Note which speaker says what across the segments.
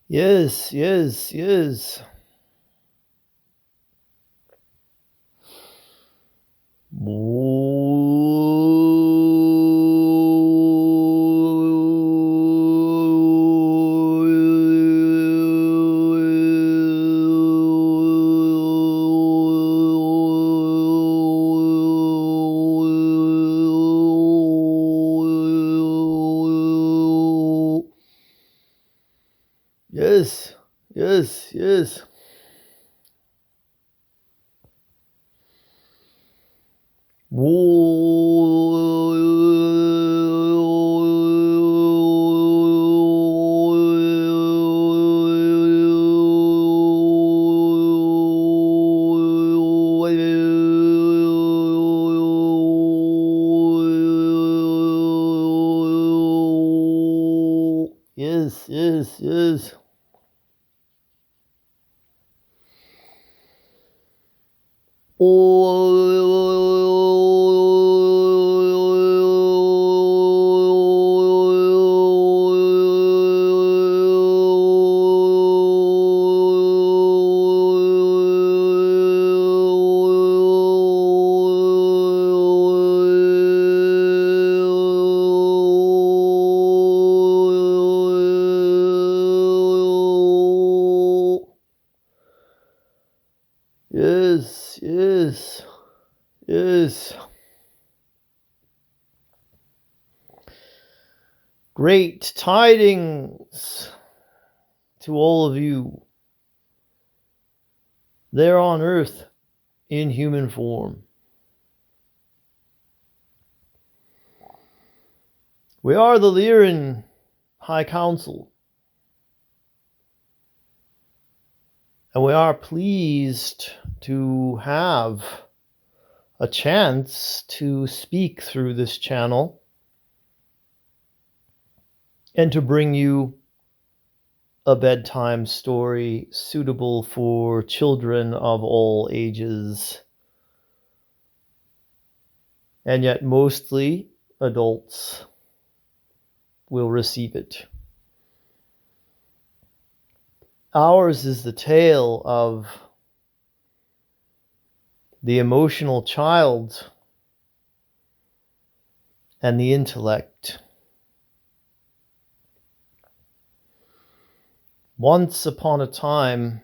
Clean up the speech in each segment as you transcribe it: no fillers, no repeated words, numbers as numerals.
Speaker 1: Yes, yes, yes. Yes, yes, yes. Yes, yes, yes. Yes, yes, yes. Great tidings to all of you there on earth in human form. We are the Lyran High Council, and we are pleased to have a chance to speak through this channel and to bring you a bedtime story suitable for children of all ages, and yet mostly adults will receive it. Ours is the tale of the emotional child and the intellect. Once upon a time,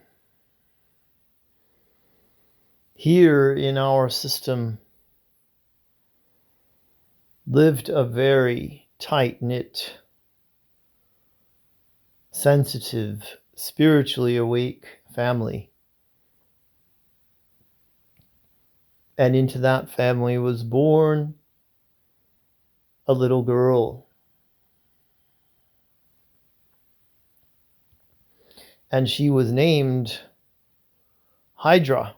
Speaker 1: here in our system, lived a very tight-knit, sensitive, spiritually awake family. And into that family was born a little girl. And she was named Hydra.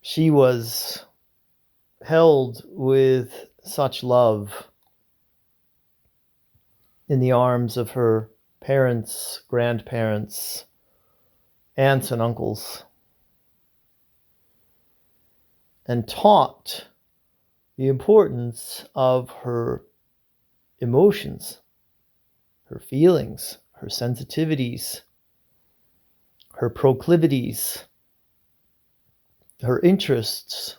Speaker 1: She was held with such love in the arms of her parents, grandparents, aunts and uncles, and taught the importance of her emotions, her feelings, her sensitivities, her proclivities, her interests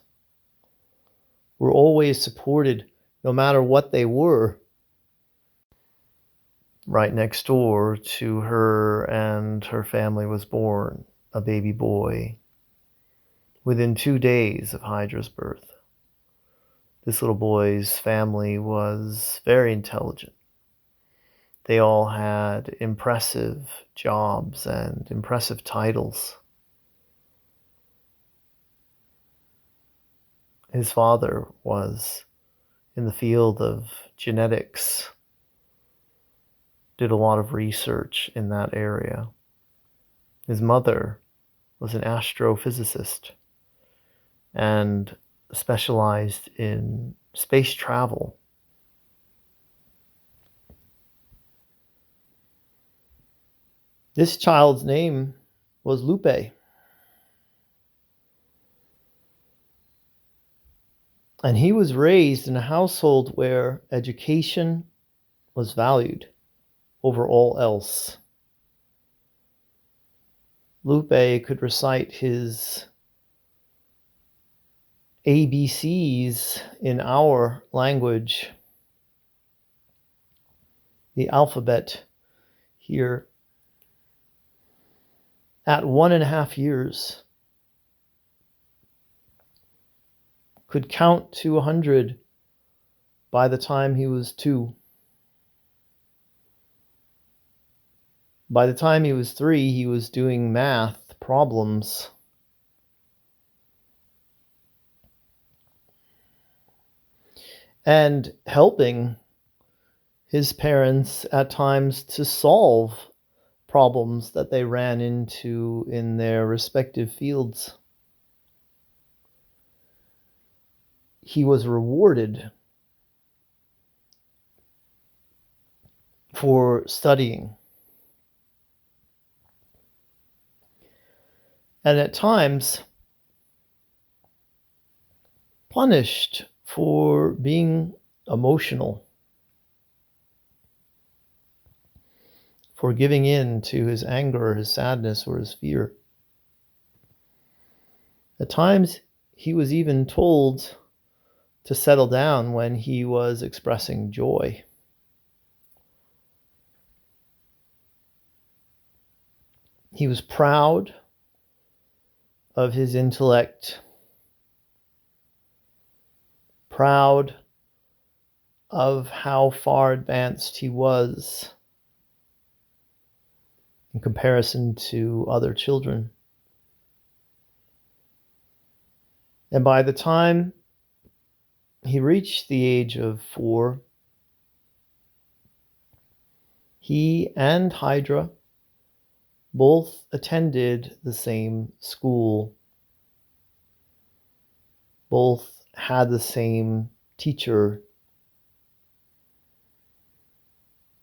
Speaker 1: were always supported no matter what they were. Right next door to her and her family was born a baby boy within 2 days of Hydra's birth. This little boy's family was very intelligent. They all had impressive jobs and impressive titles. His father was in the field of genetics, did a lot of research in that area. His mother was an astrophysicist and specialized in space travel. This child's name was Lupe. And he was raised in a household where education was valued over all else. Lupe could recite his ABCs in our language, the alphabet here, at 1.5 years. Could count to 100 by the time he was 2. By the time he was 3, he was doing math problems. And helping his parents at times to solve problems that they ran into in their respective fields. He was rewarded for studying. And at times punished for being emotional, for giving in to his anger, his sadness, or his fear. At times he was even told to settle down when he was expressing joy. He was proud of his intellect, proud of how far advanced he was in comparison to other children. And by the time he reached the age of 4, he and Hydra both attended the same school. Both had the same teacher.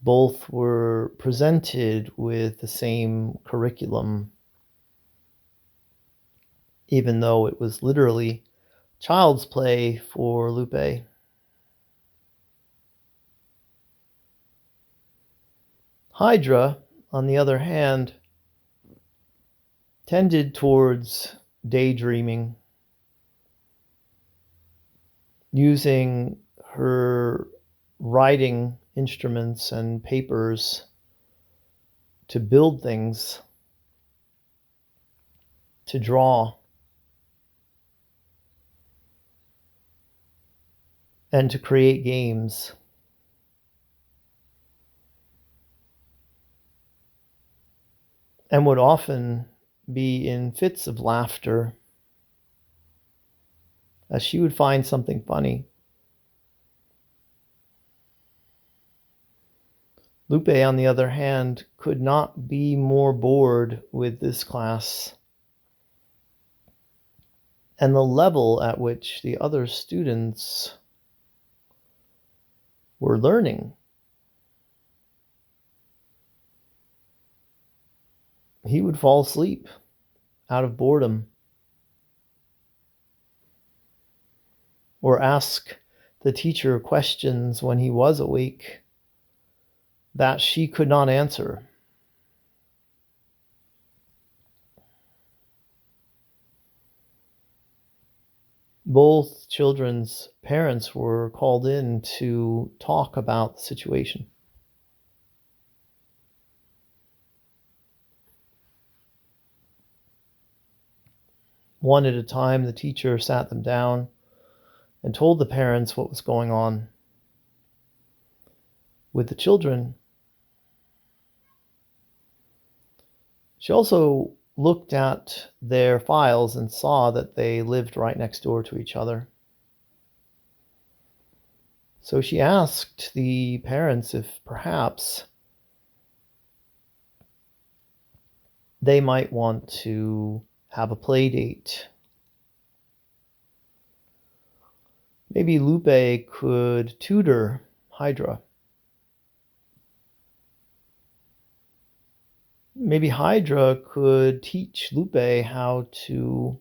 Speaker 1: Both were presented with the same curriculum, even though it was literally child's play for Lupe. Hydra, on the other hand, tended towards daydreaming, using her writing instruments and papers to build things, to draw, and to create games. And would often be in fits of laughter as she would find something funny. Lupe, on the other hand, could not be more bored with this class and the level at which the other students were learning. He would fall asleep out of boredom or ask the teacher questions when he was awake that she could not answer. Both children's parents were called in to talk about the situation. One at a time, the teacher sat them down and told the parents what was going on with the children. She also looked at their files and saw that they lived right next door to each other. So she asked the parents if perhaps they might want to have a play date. Maybe Lupe could tutor Hydra. Maybe Hydra could teach Lupe how to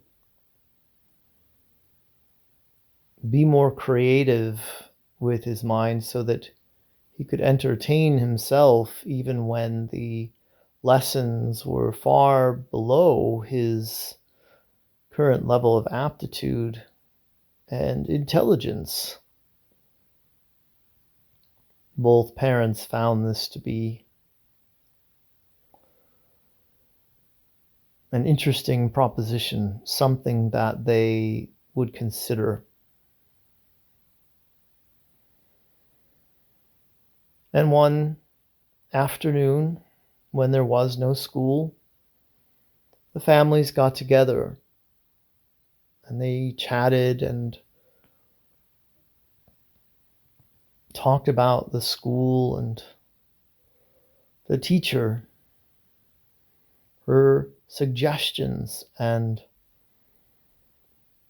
Speaker 1: be more creative with his mind so that he could entertain himself even when the lessons were far below his current level of aptitude and intelligence. Both parents found this to be an interesting proposition, something that they would consider. And one afternoon, when there was no school, the families got together and they chatted and talked about the school and the teacher, her suggestions, and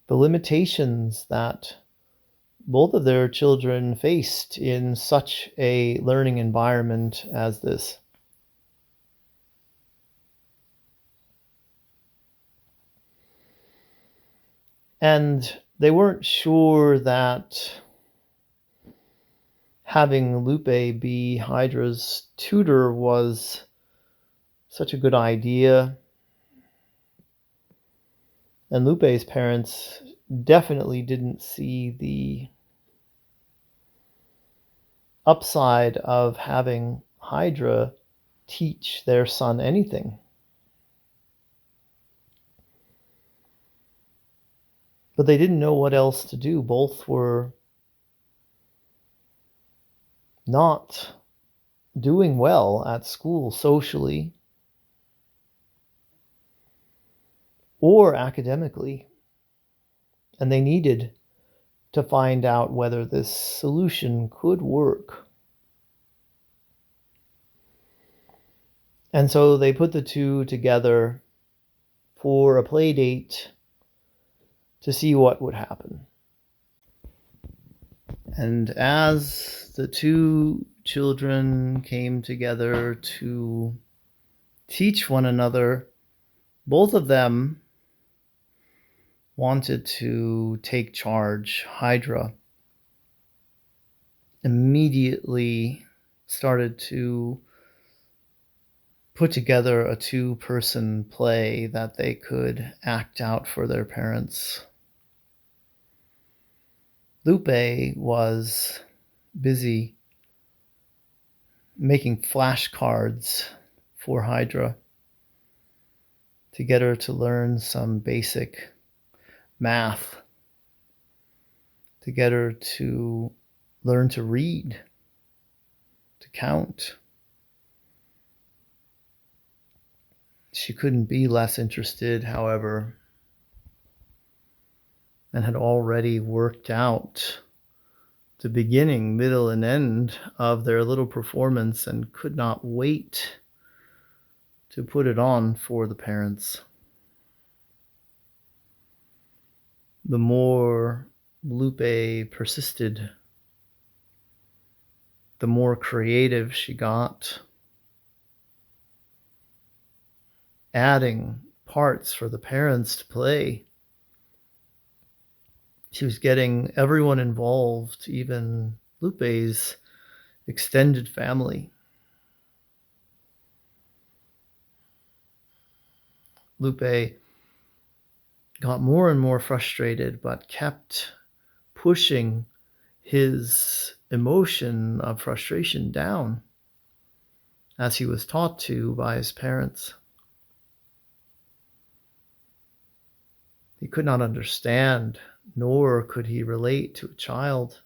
Speaker 1: the limitations that both of their children faced in such a learning environment as this. And they weren't sure that having Lupe be Hydra's tutor was such a good idea. And Lupe's parents definitely didn't see the upside of having Hydra teach their son anything. But they didn't know what else to do. Both were not doing well at school socially or academically. And they needed to find out whether this solution could work. And so they put the two together for a play date to see what would happen. And as the two children came together to teach one another, both of them wanted to take charge. Hydra immediately started to put together a two-person play that they could act out for their parents. Lupe was busy making flashcards for Hydra to get her to learn some basic math, to get her to learn to read, to count. She couldn't be less interested, however, and had already worked out the beginning, middle, and end of their little performance and could not wait to put it on for the parents. The more Lupe persisted, the more creative she got, adding parts for the parents to play. She was getting everyone involved, even Lupe's extended family. Lupe got more and more frustrated, but kept pushing his emotion of frustration down, as he was taught to by his parents. He could not understand, nor could he relate to a child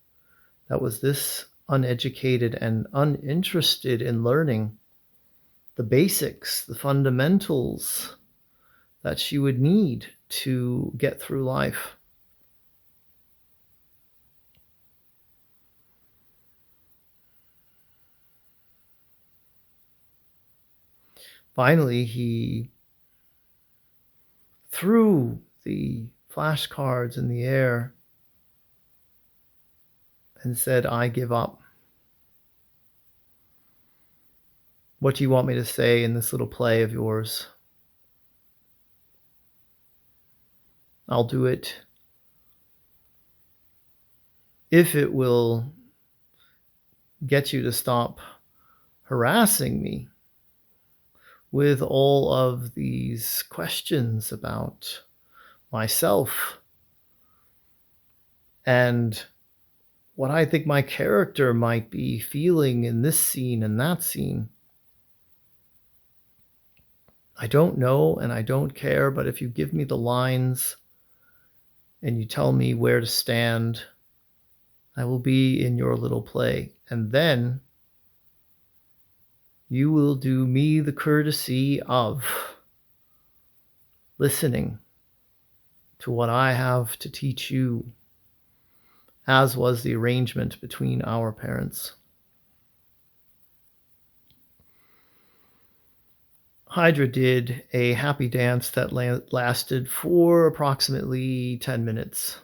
Speaker 1: that was this uneducated and uninterested in learning the basics, the fundamentals that she would need to get through life. Finally, he threw the flashcards in the air and said, "I give up. What do you want me to say in this little play of yours? I'll do it if it will get you to stop harassing me with all of these questions about myself and what I think my character might be feeling in this scene and that scene. I don't know and I don't care, but if you give me the lines and you tell me where to stand, I will be in your little play. And then you will do me the courtesy of listening to what I have to teach you, as was the arrangement between our parents. Hydra did a happy dance that lasted for approximately 10 minutes.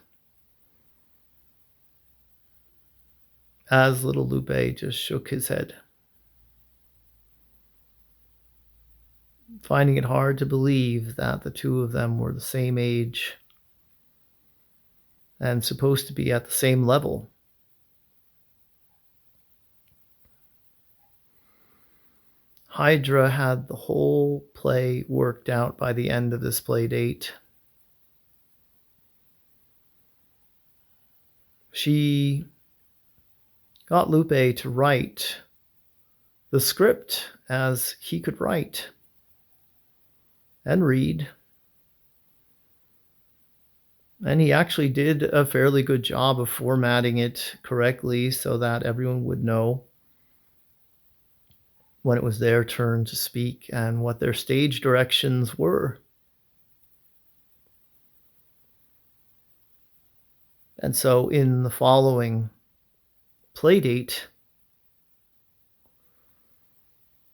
Speaker 1: As little Lupe just shook his head, finding it hard to believe that the two of them were the same age and supposed to be at the same level. Hydra had the whole play worked out by the end of this play date. She got Lupe to write the script as he could write and read. And he actually did a fairly good job of formatting it correctly so that everyone would know when it was their turn to speak and what their stage directions were. And so in the following playdate,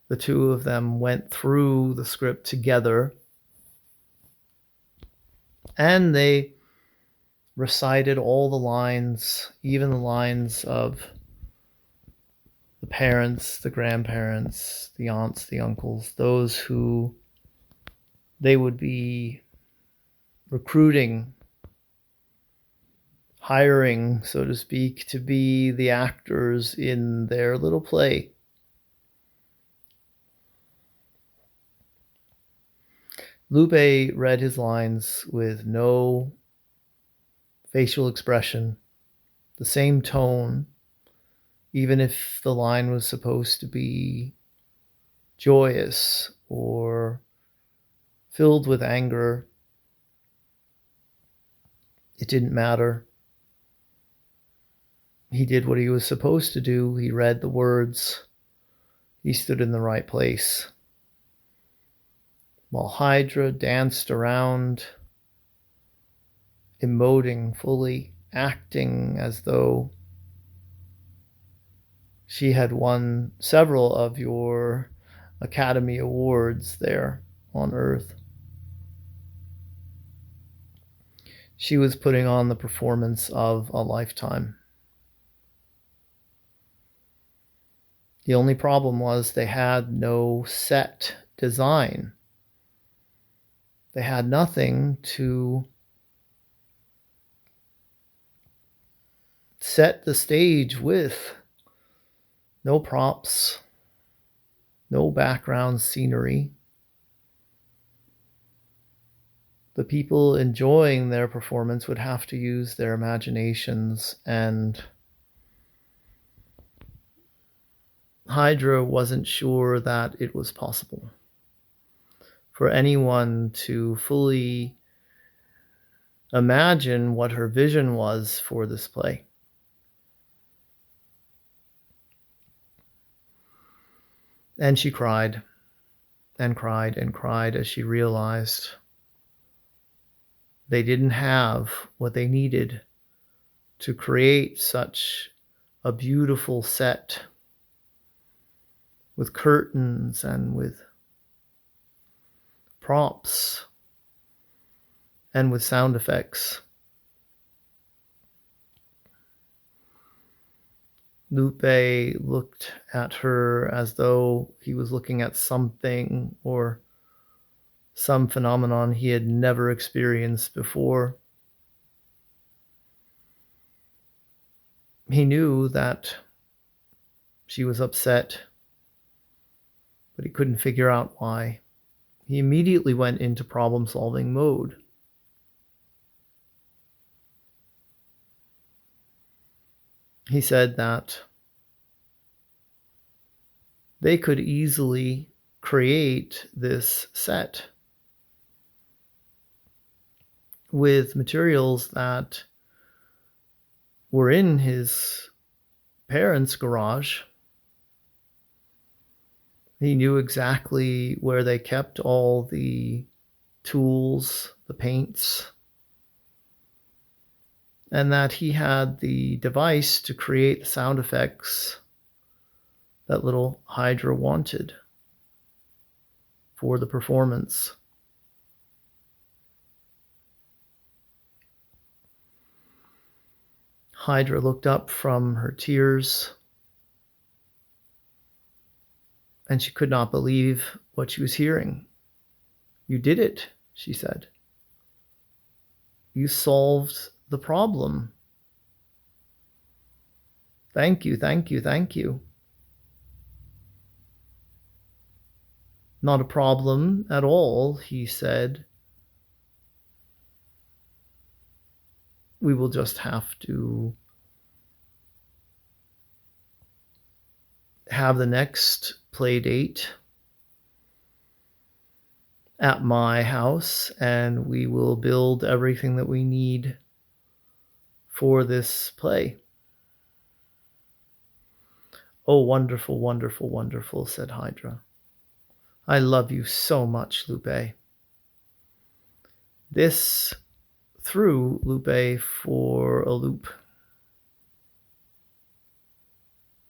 Speaker 1: the two of them went through the script together and they recited all the lines, even the lines of the parents, the grandparents, the aunts, the uncles, those who they would be recruiting, hiring, so to speak, to be the actors in their little play. Lupe read his lines with no facial expression, the same tone, even if the line was supposed to be joyous or filled with anger. It didn't matter. He did what he was supposed to do. He read the words. He stood in the right place. While Hydra danced around, emoting fully, acting as though she had won several of your Academy Awards there on Earth. She was putting on the performance of a lifetime. The only problem was they had no set design. They had nothing to set the stage with. No props, no background scenery. The people enjoying their performance would have to use their imaginations, and Hydra wasn't sure that it was possible for anyone to fully imagine what her vision was for this play. And she cried and cried and cried as she realized they didn't have what they needed to create such a beautiful set with curtains and with props and with sound effects. Lupe looked at her as though he was looking at something or some phenomenon he had never experienced before. He knew that she was upset, but he couldn't figure out why. He immediately went into problem-solving mode. He said that they could easily create this set with materials that were in his parents' garage. He knew exactly where they kept all the tools, the paints, and that he had the device to create the sound effects that little Hydra wanted for the performance. Hydra looked up from her tears, and she could not believe what she was hearing. "You did it," she said. "You solved the problem. Thank you, thank you, thank you." "Not a problem at all," he said. "We will just have to have the next play date at my house, and we will build everything that we need for this play." "Oh, wonderful, wonderful, wonderful," said Hydra. "I love you so much, Lupe." This threw Lupe for a loop.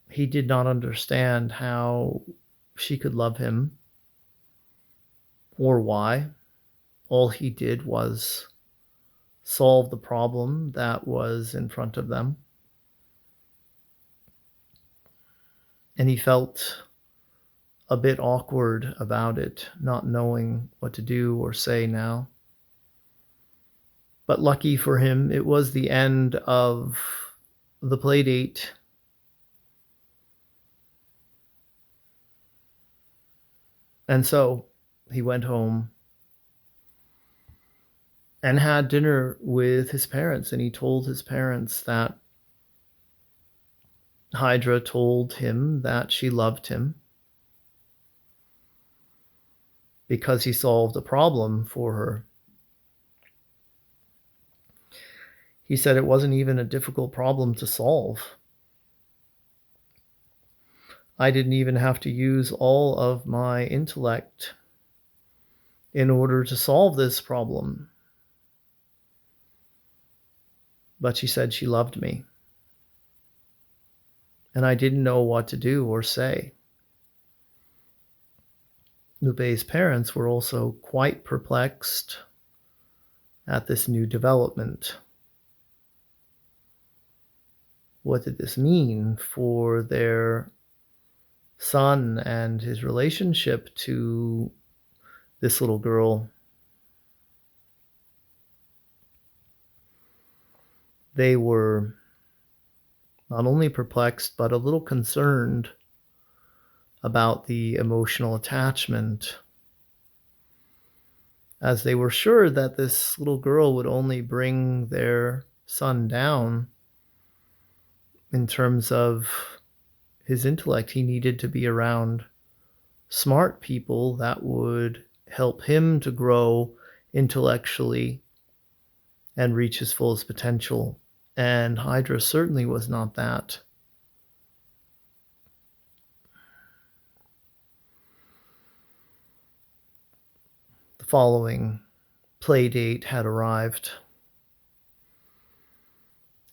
Speaker 1: He did not understand how she could love him or why. All he did was solve the problem that was in front of them. And he felt a bit awkward about it, not knowing what to do or say now. But lucky for him, it was the end of the play date. And so he went home and had dinner with his parents, and he told his parents that Hydra told him that she loved him because he solved a problem for her. He said it wasn't even a difficult problem to solve. I didn't even have to use all of my intellect in order to solve this problem. But she said she loved me. And I didn't know what to do or say. Lupe's parents were also quite perplexed at this new development. What did this mean for their son and his relationship to this little girl? They were not only perplexed, but a little concerned about the emotional attachment, as they were sure that this little girl would only bring their son down in terms of his intellect. He needed to be around smart people that would help him to grow intellectually and reach his fullest potential. And Hydra certainly was not that. The following play date had arrived,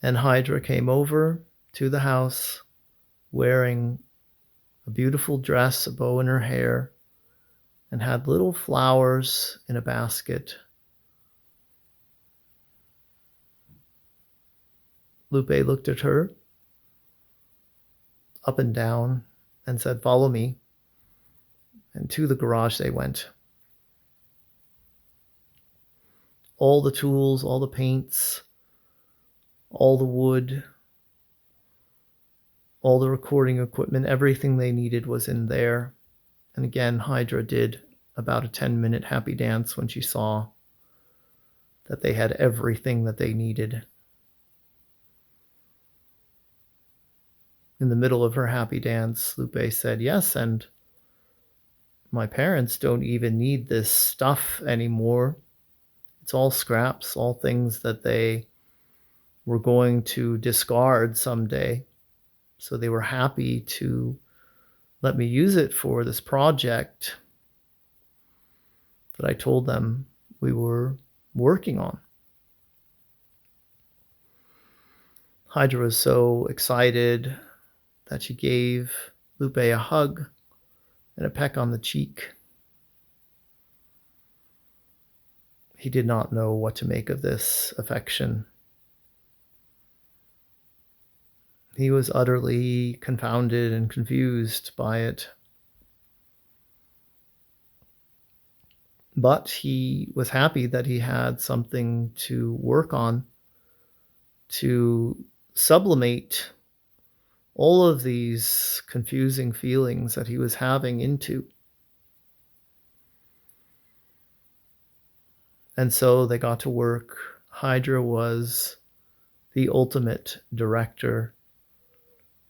Speaker 1: and Hydra came over to the house wearing a beautiful dress, a bow in her hair, and had little flowers in a basket. Lupe looked at her up and down and said, "Follow me." And to the garage they went. All the tools, all the paints, all the wood, All the recording equipment, everything they needed was in there. And again, Hydra did about a 10-minute happy dance when she saw that they had everything that they needed. In the middle of her happy dance, Lupe said, "Yes, and my parents don't even need this stuff anymore. It's all scraps, all things that they were going to discard someday. So they were happy to let me use it for this project that I told them we were working on." Hydra was so excited that she gave Lupe a hug and a peck on the cheek. He did not know what to make of this affection. He was utterly confounded and confused by it. But he was happy that he had something to work on to sublimate all of these confusing feelings that he was having into. And so they got to work. Hydra was the ultimate director,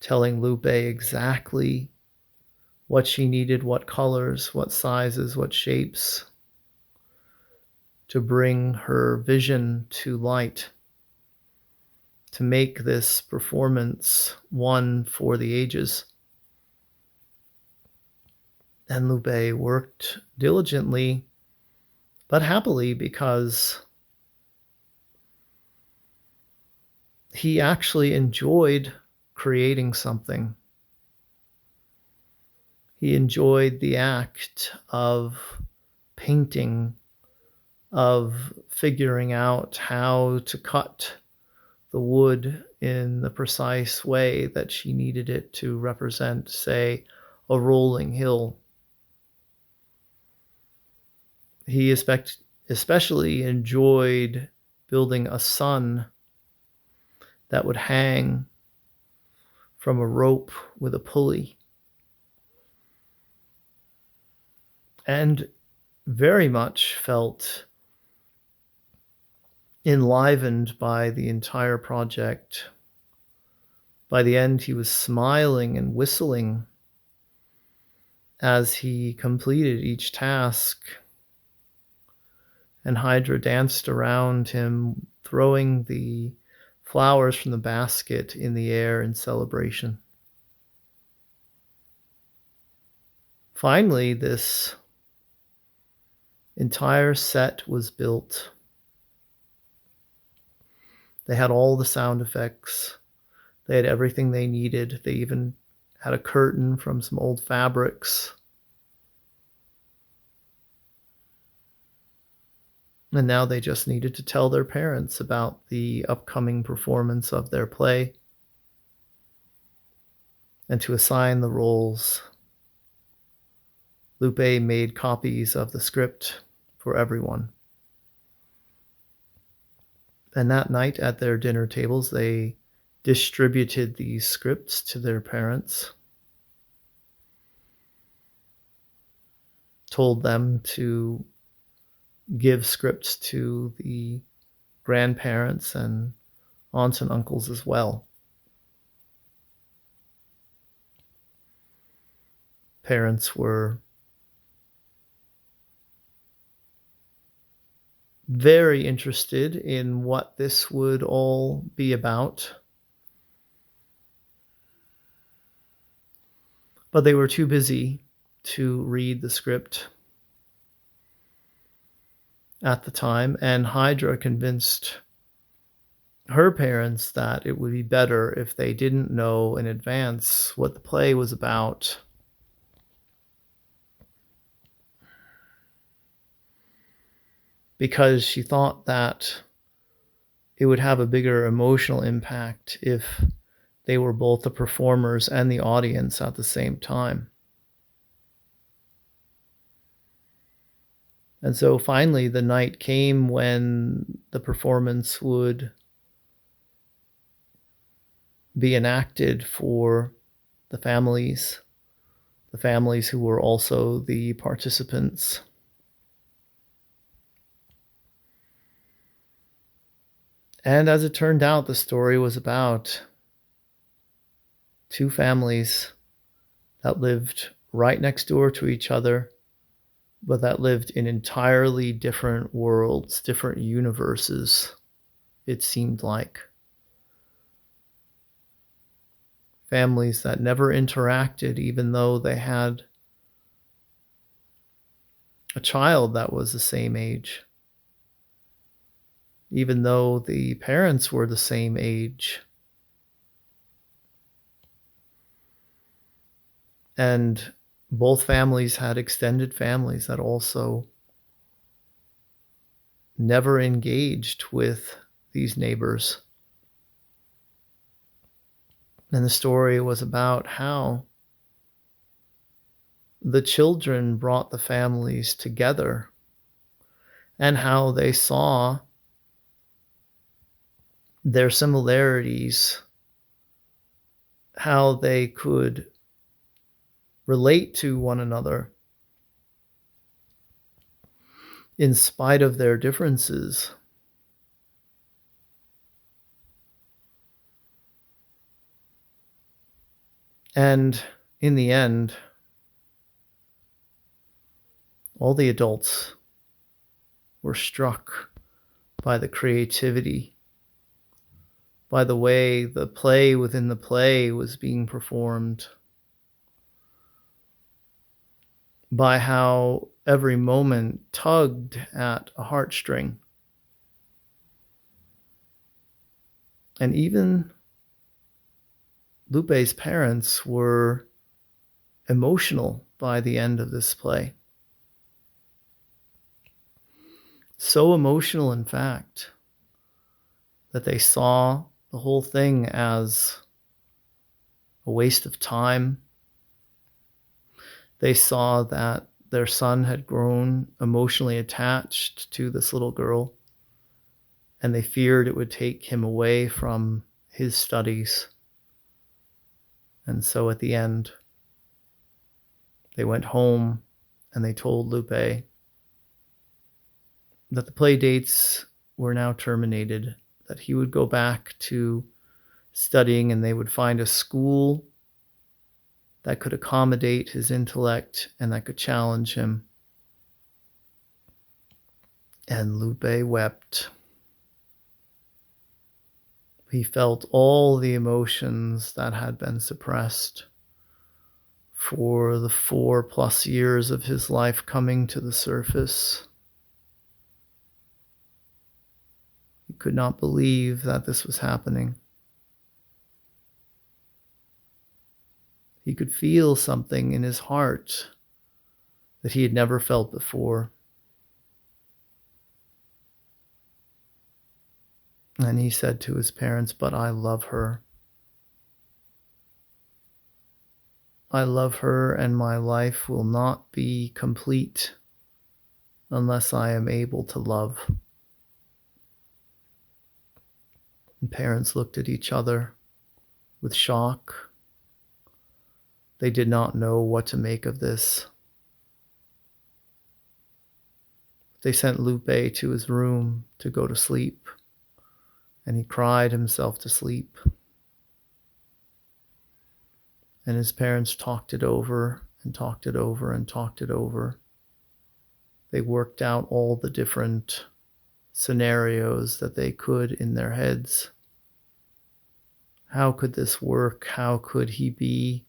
Speaker 1: telling Lupe exactly what she needed, what colors, what sizes, what shapes, to bring her vision to light, to make this performance one for the ages. And Lupe worked diligently, but happily, because he actually enjoyed creating something. He enjoyed the act of painting, of figuring out how to cut the wood in the precise way that she needed it to represent, say, a rolling hill. He especially enjoyed building a sun that would hang from a rope with a pulley, and very much felt enlivened by the entire project. By the end, he was smiling and whistling as he completed each task, and Hydra danced around him, throwing the flowers from the basket in the air in celebration. Finally, this entire set was built. They had all the sound effects. They had everything they needed. They even had a curtain from some old fabrics. And now they just needed to tell their parents about the upcoming performance of their play and to assign the roles. Lupe made copies of the script for everyone. And that night at their dinner tables, they distributed these scripts to their parents, told them to give scripts to the grandparents and aunts and uncles as well. Parents were very interested in what this would all be about, but they were too busy to read the script at the time, and Hydra convinced her parents that it would be better if they didn't know in advance what the play was about. Because she thought that it would have a bigger emotional impact if they were both the performers and the audience at the same time. And so finally the night came when the performance would be enacted for the families, the families who were also the participants. And as it turned out, the story was about two families that lived right next door to each other, but that lived in entirely different worlds, different universes, it seemed like. Families that never interacted, even though they had a child that was the same age, even though the parents were the same age. And both families had extended families that also never engaged with these neighbors. And the story was about how the children brought the families together and how they saw their similarities, how they could relate to one another in spite of their differences. And in the end, all the adults were struck by the creativity, by the way the play within the play was being performed, by how every moment tugged at a heartstring. And even Lupe's parents were emotional by the end of this play. So emotional, in fact, that they saw the whole thing as a waste of time. They saw that their son had grown emotionally attached to this little girl, and they feared it would take him away from his studies. And so at the end, they went home and they told Lupe that the play dates were now terminated, that he would go back to studying and they would find a school that could accommodate his intellect and that could challenge him. And Lupe wept. He felt all the emotions that had been suppressed for the 4+ years of his life coming to the surface. He could not believe that this was happening. He could feel something in his heart that he had never felt before. And he said to his parents, "But I love her. I love her, and my life will not be complete unless I am able to love." And parents looked at each other with shock. They did not know what to make of this. They sent Lupe to his room to go to sleep, and he cried himself to sleep. And his parents talked it over and talked it over and talked it over. They worked out all the different scenarios that they could in their heads. How could this work? How could he be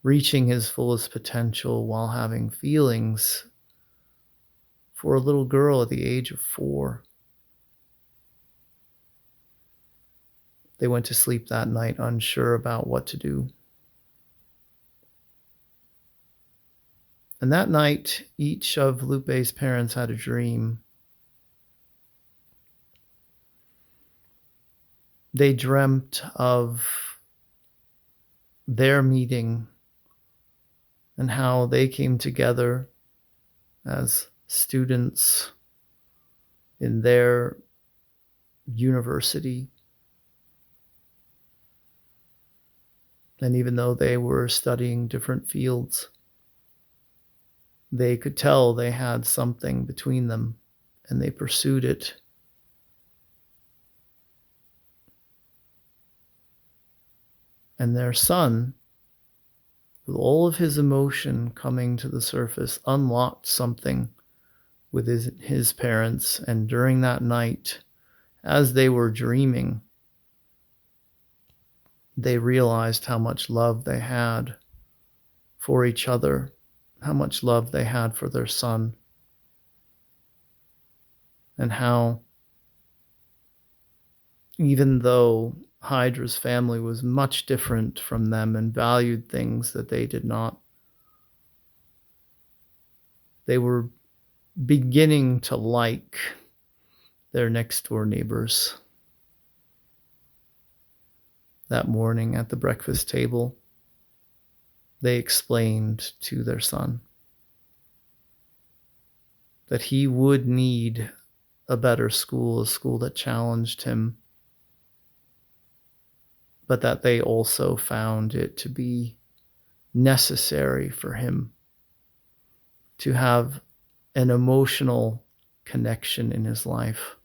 Speaker 1: reaching his fullest potential while having feelings for a little girl at the age of 4? They went to sleep that night unsure about what to do. And that night, each of Lupe's parents had a dream. They dreamt of their meeting and how they came together as students in their university. And even though they were studying different fields, they could tell they had something between them, and they pursued it. And their son, with all of his emotion coming to the surface, unlocked something with his parents. And during that night, as they were dreaming, they realized how much love they had for each other, how much love they had for their son, and how, even though Hydra's family was much different from them and valued things that they did not, they were beginning to like their next door neighbors. That morning at the breakfast table, they explained to their son that he would need a better school, a school that challenged him, but that they also found it to be necessary for him to have an emotional connection in his life,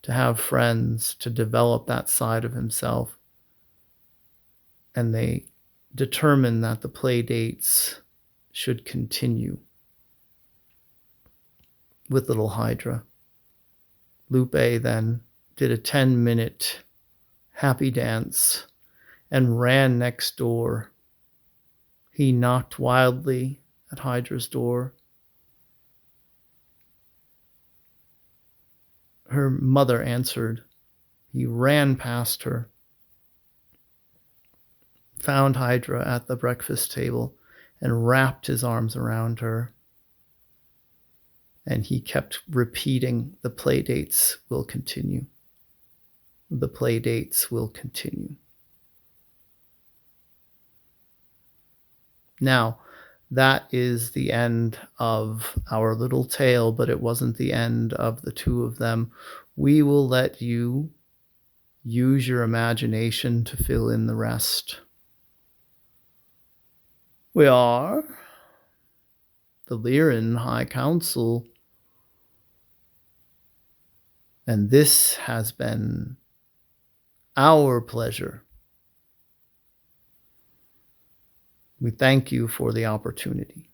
Speaker 1: to have friends, to develop that side of himself. And they determined that the play dates should continue with little Hydra. Lupe then did a 10-minute happy dance and ran next door. He knocked wildly at Hydra's door. Her mother answered. He ran past her, found Hydra at the breakfast table, and wrapped his arms around her. And he kept repeating, the play dates will continue. The play dates will continue. Now, that is the end of our little tale, but it wasn't the end of the two of them. We will let you use your imagination to fill in the rest. We are the Lyran High Council, and this has been our pleasure. We thank you for the opportunity.